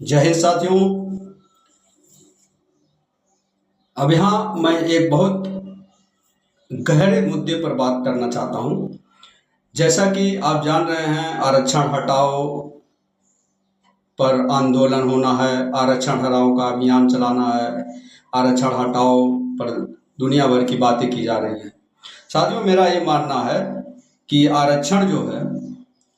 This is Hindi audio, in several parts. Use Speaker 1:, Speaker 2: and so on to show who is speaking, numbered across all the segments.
Speaker 1: जय हिंद साथियों। अब यहाँ मैं एक बहुत गहरे मुद्दे पर बात करना चाहता हूँ। जैसा कि आप जान रहे हैं, आरक्षण हटाओ पर आंदोलन होना है, आरक्षण हटाओ का अभियान चलाना है, आरक्षण हटाओ पर दुनिया भर की बातें की जा रही हैं। साथियों, मेरा ये मानना है कि आरक्षण जो है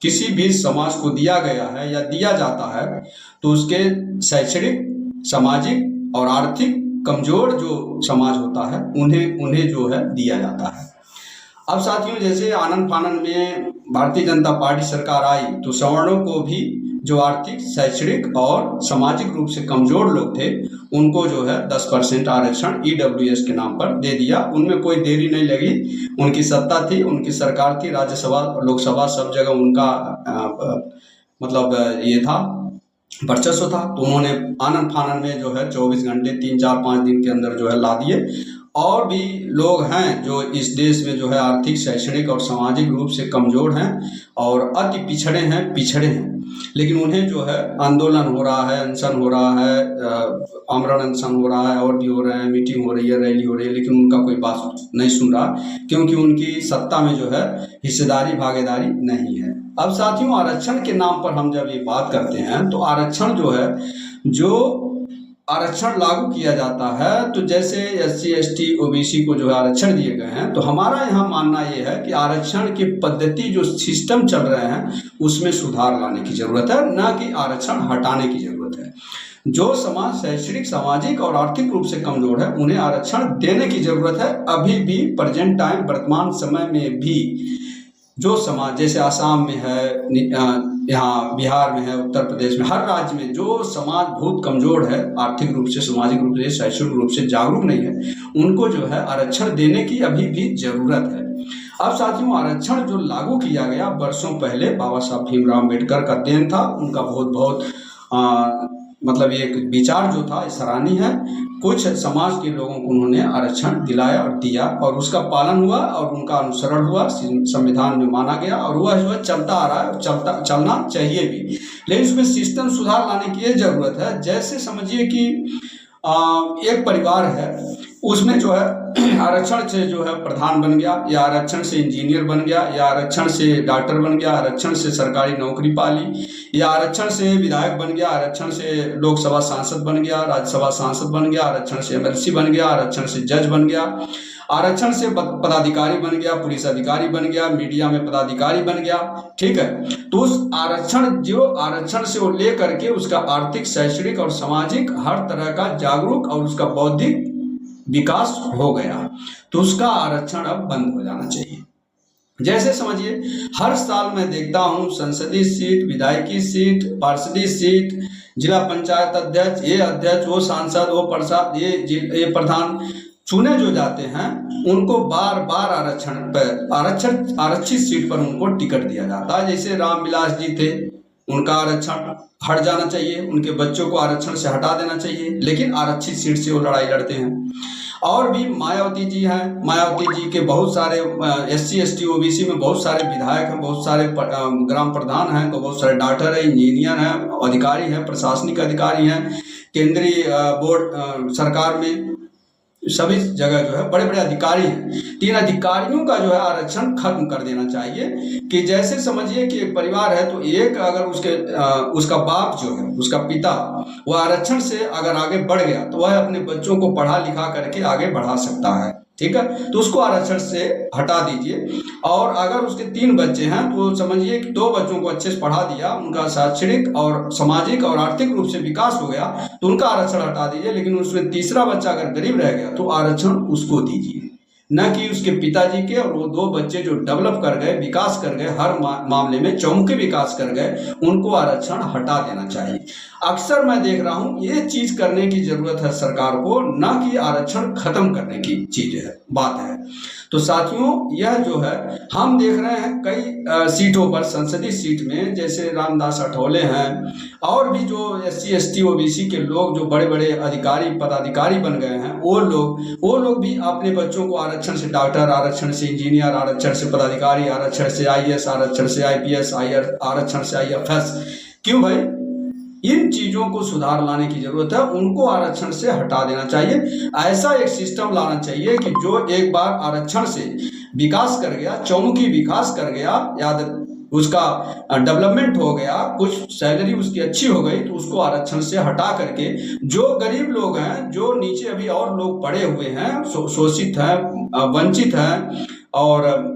Speaker 1: किसी भी समाज को दिया गया है या दिया जाता है तो उसके शैक्षणिक, सामाजिक और आर्थिक कमजोर जो समाज होता है उन्हें जो है दिया जाता है। अब साथियों, जैसे आनन फानन में भारतीय जनता पार्टी सरकार आई तो सवर्णों को भी, जो आर्थिक, शैक्षणिक और सामाजिक रूप से कमजोर लोग थे, उनको जो है 10% आरक्षण EWS के नाम पर दे दिया। उनमें कोई देरी नहीं लगी, उनकी सत्ता थी, उनकी सरकार थी, राज्यसभा, लोकसभा, सब जगह उनका मतलब ये था, वर्चस्व था। तो उन्होंने आनन फानन में जो है 24 घंटे 3-4-5 दिन के अंदर जो है ला दिए। और भी लोग हैं जो इस देश में जो है आर्थिक, शैक्षणिक और सामाजिक रूप से कमजोर हैं और अति पिछड़े हैं, लेकिन उन्हें जो है आंदोलन हो रहा है, अनशन हो रहा है, आमरण अनशन हो रहा है, और भी हो रहे हैं, मीटिंग हो रही है, रैली हो रही है, लेकिन उनका कोई बात नहीं सुन रहा, क्योंकि उनकी सत्ता में जो है हिस्सेदारी, भागीदारी नहीं है। अब साथियों, आरक्षण के नाम पर हम जब ये बात करते हैं तो आरक्षण जो है, जो आरक्षण लागू किया जाता है, तो जैसे SC ST OBC को जो है आरक्षण दिए गए हैं, तो हमारा यहाँ मानना ये है कि आरक्षण की पद्धति, जो सिस्टम चल रहे हैं, उसमें सुधार लाने की जरूरत है, ना कि आरक्षण हटाने की जरूरत है। जो समाज शैक्षणिक, सामाजिक और आर्थिक रूप से कमजोर है, उन्हें आरक्षण देने की जरूरत है। अभी भी, प्रेजेंट टाइम, वर्तमान समय में भी जो समाज, जैसे आसाम में है, यहाँ बिहार में है, उत्तर प्रदेश में, हर राज्य में जो समाज बहुत कमजोर है, आर्थिक रूप से, सामाजिक रूप से, शैक्षणिक रूप से जागरूक नहीं है, उनको जो है आरक्षण देने की अभी भी जरूरत है। अब साथियों, आरक्षण जो लागू किया गया वर्षों पहले, बाबा साहब भीमराव अम्बेडकर का देन था। उनका बहुत मतलब ये विचार जो था सराहनीय है। कुछ समाज के लोगों को उन्होंने आरक्षण दिलाया और दिया, और उसका पालन हुआ और उनका अनुसरण हुआ, संविधान में माना गया, और वह जो है चलता आ रहा है, चलना चाहिए भी। लेकिन उसमें सिस्टम सुधार लाने की जरूरत है। जैसे समझिए कि एक परिवार है, उसमें जो है आरक्षण से जो है प्रधान बन गया, या आरक्षण से इंजीनियर बन गया, या आरक्षण से डॉक्टर बन गया, आरक्षण से सरकारी नौकरी पा ली, या आरक्षण से विधायक बन गया, आरक्षण से लोकसभा सांसद बन गया, राज्यसभा सांसद बन गया, आरक्षण से MLC बन गया, आरक्षण से जज बन गया, आरक्षण से पदाधिकारी बन गया, पुलिस अधिकारी बन गया, मीडिया में पदाधिकारी बन गया। ठीक है, तो उस आरक्षण से वो लेकर के उसका आर्थिक, शैक्षणिक और सामाजिक हर तरह का जागरूक और उसका बौद्धिक विकास हो गया, तो उसका आरक्षण अब बंद हो जाना चाहिए। जैसे समझिए, हर साल मैं देखता हूं संसदीय सीट, विधायकी सीट, पार्षदीय सीट, जिला पंचायत अध्यक्ष, ये अध्यक्ष, वो सांसद, वो पार्षद, ये प्रधान चुने जो जाते हैं, उनको बार बार आरक्षित सीट पर उनको टिकट दिया जाता है। जैसे रामविलास जी थे, उनका आरक्षण हट जाना चाहिए, उनके बच्चों को आरक्षण से हटा देना चाहिए, लेकिन आरक्षित सीट से वो लड़ाई लड़ते हैं। और भी मायावती जी हैं, मायावती जी के बहुत सारे SC ST OBC में बहुत सारे विधायक हैं, बहुत सारे ग्राम प्रधान हैं, तो बहुत सारे डॉक्टर हैं, इंजीनियर हैं, अधिकारी हैं, प्रशासनिक अधिकारी हैं, केंद्रीय बोर्ड सरकार में सभी जगह जो है बड़े बड़े अधिकारी हैं। तीन अधिकारियों का जो है आरक्षण खत्म कर देना चाहिए। कि जैसे समझिए कि एक परिवार है, तो एक अगर उसका बाप जो है, उसका पिता, वह आरक्षण से अगर आगे बढ़ गया तो वह अपने बच्चों को पढ़ा लिखा करके आगे बढ़ा सकता है। ठीक है, तो उसको आरक्षण से हटा दीजिए। और अगर उसके 3 बच्चे हैं तो समझिए कि 2 बच्चों को अच्छे से पढ़ा दिया, उनका शैक्षणिक और सामाजिक और आर्थिक रूप से विकास हो गया, तो उनका आरक्षण हटा दीजिए। लेकिन उसमें तीसरा बच्चा अगर गरीब रह गया तो आरक्षण उसको दीजिए, न कि उसके पिताजी के। और वो 2 बच्चे जो डेवलप कर गए, विकास कर गए, हर मामले में चौमुखी विकास कर गए, उनको आरक्षण हटा देना चाहिए। अक्सर मैं देख रहा हूं ये चीज करने की जरूरत है सरकार को, ना कि आरक्षण खत्म करने की बात है। तो साथियों, यह जो है हम देख रहे हैं कई सीटों पर, संसदीय सीट में, जैसे रामदास अठौले हैं, और भी जो SC ST OBC के लोग जो बड़े बड़े अधिकारी, पदाधिकारी बन गए हैं, वो लोग भी अपने बच्चों को आरक्षण से डॉक्टर, आरक्षण से इंजीनियर, आरक्षण से पदाधिकारी, आरक्षण से IAS, आरक्षण से IPS, आरक्षण से IFS। क्यों भाई? इन चीजों को सुधार लाने की जरूरत है, उनको आरक्षण से हटा देना चाहिए। ऐसा एक सिस्टम लाना चाहिए कि जो एक बार आरक्षण से विकास कर गया, चौमुखी विकास कर गया, याद उसका डेवलपमेंट हो गया, कुछ सैलरी उसकी अच्छी हो गई, तो उसको आरक्षण से हटा करके जो गरीब लोग हैं, जो नीचे अभी और लोग पड़े हुए हैं, शोषित हैं, वंचित हैं और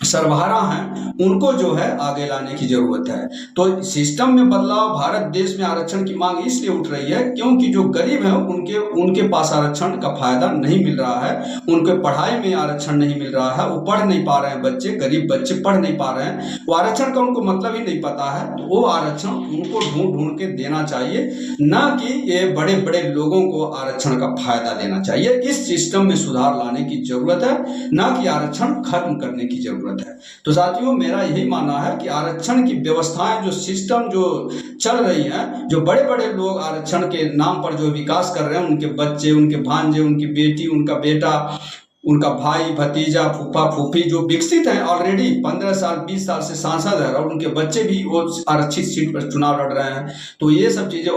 Speaker 1: सर्वहारा हैं, उनको जो है आगे लाने की जरूरत है। तो सिस्टम में बदलाव, भारत देश में आरक्षण की मांग इसलिए उठ रही है क्योंकि जो गरीब हैं उनके पास आरक्षण का फायदा नहीं मिल रहा है, उनके पढ़ाई में आरक्षण नहीं मिल रहा है, वो पढ़ नहीं पा रहे हैं, बच्चे गरीब बच्चे पढ़ नहीं पा रहे हैं, वो आरक्षण का उनको मतलब ही नहीं पता है। तो वो आरक्षण उनको ढूंढ ढूंढ के देना चाहिए, ना कि ये बड़े बड़े लोगों को आरक्षण का फायदा देना चाहिए। इस सिस्टम में सुधार लाने की जरूरत है, ना कि आरक्षण खत्म करने की जरूरत है। तो साथियों, मेरा यही मानना है कि आरक्षण की व्यवस्थाएं, जो सिस्टम जो चल रही है, जो बड़े बड़े लोग आरक्षण के नाम पर जो विकास कर रहे हैं, उनके बच्चे, उनके भांजे, उनकी बेटी, उनका बेटा, उनका भाई भतीजा, फूफा फूफी जो विकसित हैं, ऑलरेडी 15 साल 20 साल से सांसद है और उनके बच्चे भी वो आरक्षित सीट पर चुनाव लड़ रहे हैं। तो ये सब चीजें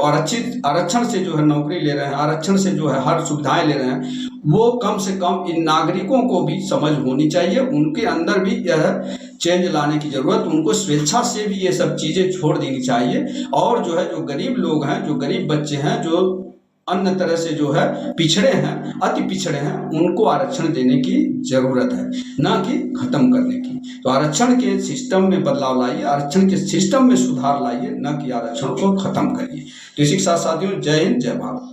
Speaker 1: आरक्षण से जो है नौकरी ले रहे हैं, आरक्षण से जो है हर सुविधाएं ले रहे हैं, वो कम से कम इन नागरिकों को भी समझ होनी चाहिए, उनके अंदर भी यह चेंज लाने की जरूरत, उनको स्वेच्छा से भी ये सब चीजें छोड़ देनी चाहिए। और जो है जो गरीब लोग हैं, जो गरीब बच्चे हैं, जो अन्य तरह से जो है पिछड़े हैं, अति पिछड़े हैं, उनको आरक्षण देने की जरूरत है, ना कि खत्म करने की। तो आरक्षण के सिस्टम में बदलाव लाइए, आरक्षण के सिस्टम में सुधार लाइए, ना कि आरक्षण को खत्म करिए। तो इसी के साथ साथियों, जय हिंद, जय भारत।